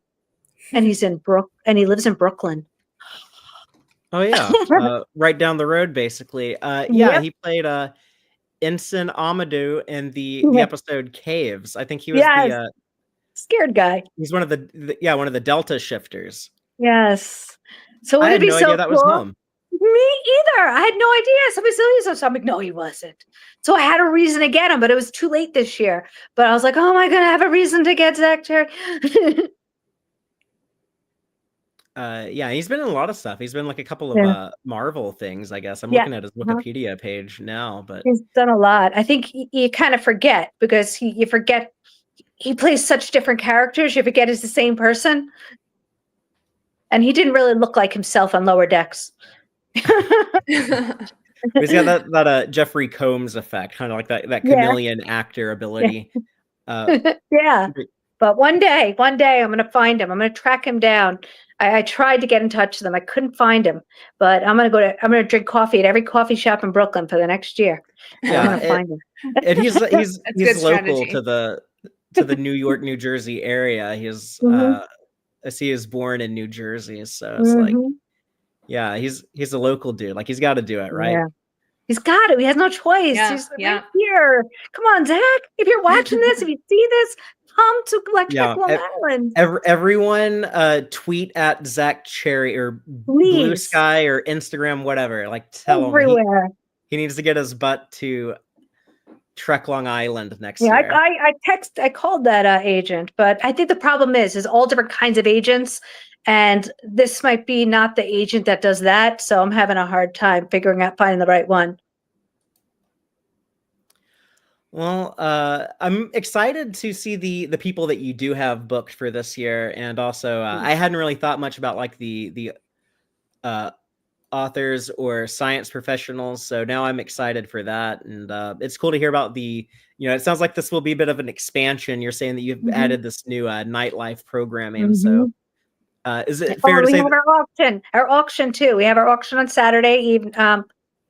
And he's in and he lives in Brooklyn. Oh yeah, right down the road, basically. He played Ensign Amadou in the episode Caves. I think he was the scared guy. He's one of the Delta shifters. Yes. So I had no idea that was him. Me either. I had no idea. Somebody said so. I'm like, no, he wasn't. So I had a reason to get him, but it was too late this year. But I was like, oh my God, I have a reason to get Zach Cherry. He's been in a lot of stuff. He's been like a couple of Marvel things, I guess. I'm looking at his Wikipedia page now, but he's done a lot. I think you kind of forget because you forget he plays such different characters. You forget he's the same person, and he didn't really look like himself on Lower Decks. He's got that Jeffrey Combs effect, kind of like that chameleon actor ability. But one day I'm going to find him. I'm going to track him down. I tried to get in touch with him. I couldn't find him, but I'm going to drink coffee at every coffee shop in Brooklyn for the next year. I'm going to find him. And he's local to the New York, New Jersey area. He's I see he was born in New Jersey, so it's like, he's a local dude. Like he's got to do it, right? Yeah. He's got it. He has no choice. He's right here. Come on, Zach. If you're watching this, if you see this, come to Electric Long Island. Everyone tweet at Zach Cherry or Blue Sky or Instagram, whatever. Like tell him he needs to get his butt to Trek Long Island next Yeah, year. I called that agent, but I think the problem is all different kinds of agents, and this might be not the agent that does that. So I'm having a hard time finding the right one. Well, I'm excited to see the people that you do have booked for this year, and also I hadn't really thought much about like the authors or science professionals, so now I'm excited for that, and it's cool to hear about the. It sounds like this will be a bit of an expansion. You're saying that you've added this new nightlife programming, so is it fair to say? We have our auction too. We have our auction on Saturday evening.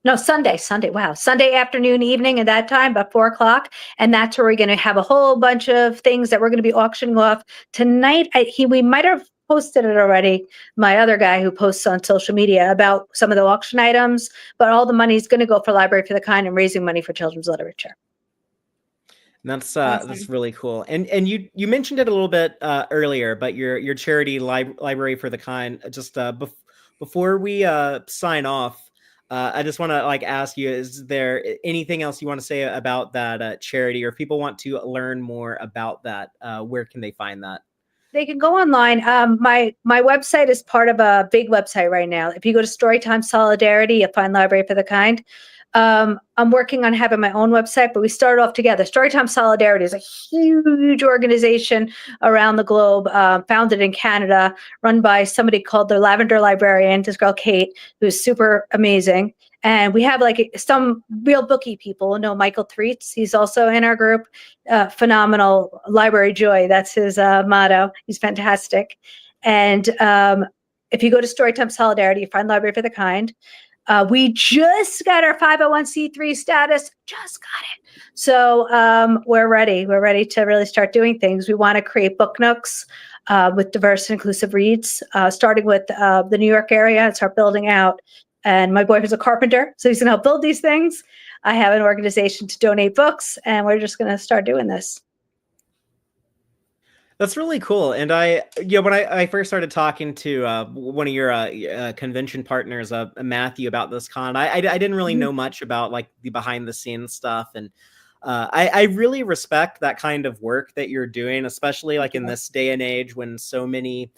No, Sunday. Wow. Sunday afternoon, evening at that time, about 4:00. And that's where we're going to have a whole bunch of things that we're going to be auctioning off tonight. We might have posted it already. My other guy who posts on social media about some of the auction items, but all the money is going to go for Library for the Kind and raising money for children's literature. That's Awesome. That's really cool. And you mentioned it a little bit earlier, but your charity Library for the Kind. Just before we sign off, I just want to ask you: is there anything else you want to say about that charity, or if people want to learn more about that? Where can they find that? They can go online. My website is part of a big website right now. If you go to Storytime Solidarity, you'll find Library for the Kind. I'm working on having my own website, but we started off together. Storytime Solidarity is a huge organization around the globe, founded in Canada, run by somebody called the Lavender Librarian, this girl, Kate, who's super amazing. And we have some real bookie people. Michael Threets, he's also in our group. Phenomenal library joy. That's his motto. He's fantastic. And if you go to Storytime Solidarity, you find Library for the Kind. We just got our 501c3 status, just got it. So we're ready. We're ready to really start doing things. We want to create book nooks with diverse and inclusive reads, starting with the New York area and start building out. And my boyfriend's a carpenter, so he's going to help build these things. I have an organization to donate books, and we're just going to start doing this. That's really cool. And when I first started talking to one of your convention partners, Matthew, about this con, I didn't really know much about the behind the scenes stuff. And I really respect that kind of work that you're doing, especially in this day and age when so many,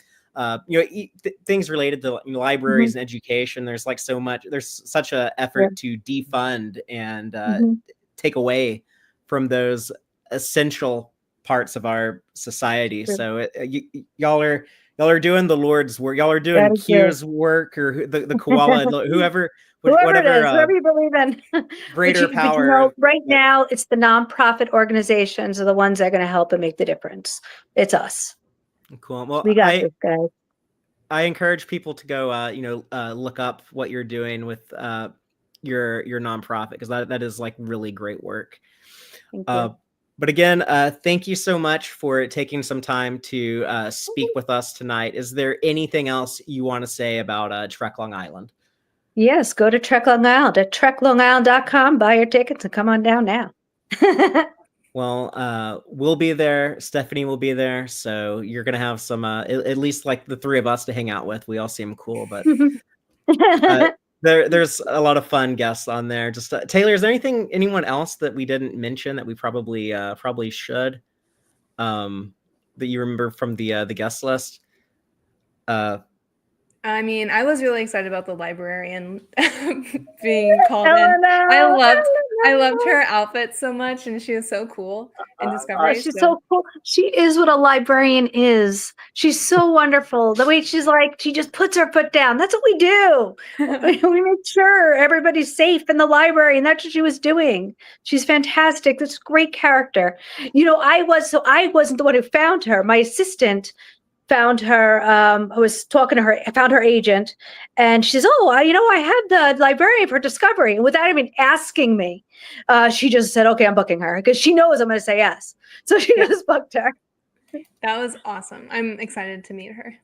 things related to libraries and education. There's there's such a effort to defund and take away from those essential parts of our society. So y'all are doing the Lord's work. Y'all are doing Q's work, or the koala, whatever whoever you believe in. Greater power. Right now, it's the nonprofit organizations are the ones that are going to help and make the difference. It's us. Cool. Well, we got this, guys. I encourage people to go, look up what you're doing with your nonprofit, because that is really great work. Thank you. But again, thank you so much for taking some time to speak with us tonight. Is there anything else you want to say about Trek Long Island? Yes, go to Trek Long Island at treklongisland.com, buy your tickets, and come on down now. Well, we'll be there. Stefanie will be there. So you're going to have some, at least the three of us to hang out with. We all seem cool, but there's a lot of fun guests on there. Just Taylor, is there anyone else that we didn't mention that we probably should, that you remember from the guest list? I mean, I was really excited about the librarian being called in. I loved her outfit so much, and she was so cool in Discovery. She's so cool. She is what a librarian is. She's so wonderful. The way she's she just puts her foot down. That's what we do. We make sure everybody's safe in the library, and that's what she was doing. She's fantastic. This great character. I wasn't the one who found her. My assistant found her. I was talking to her. I found her agent, and she says, I had the librarian for Discovery. And without even asking me, she just said, okay, I'm booking her, because she knows I'm going to say yes. So she just booked her. That was awesome. I'm excited to meet her.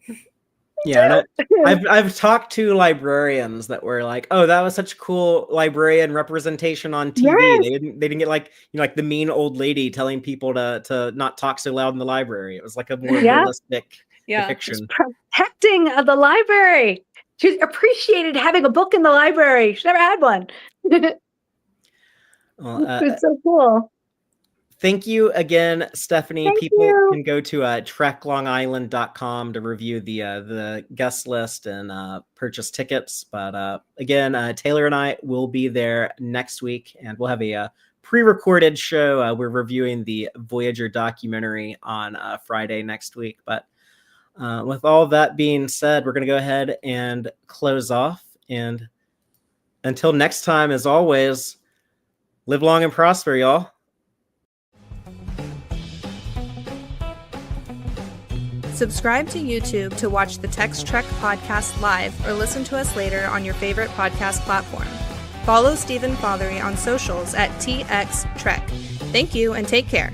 Yeah, I've talked to librarians that were like, "Oh, that was such cool librarian representation on TV." Yes. They didn't get the mean old lady telling people to not talk so loud in the library. It was a more realistic depiction. Protecting the library. She appreciated having a book in the library. She never had one. Well, it's so cool. Thank you again, Stefanie. Thank People you. can go to treklongisland.com to review the guest list and purchase tickets. But again, Taylor and I will be there next week, and we'll have a pre-recorded show. We're reviewing the Voyager documentary on Friday next week. But with all that being said, we're going to go ahead and close off. And until next time, as always, live long and prosper, y'all. Subscribe to YouTube to watch the Tex-Trek podcast live or listen to us later on your favorite podcast platform. Follow Stephen Fothery on socials at TXTrek. Thank you and take care.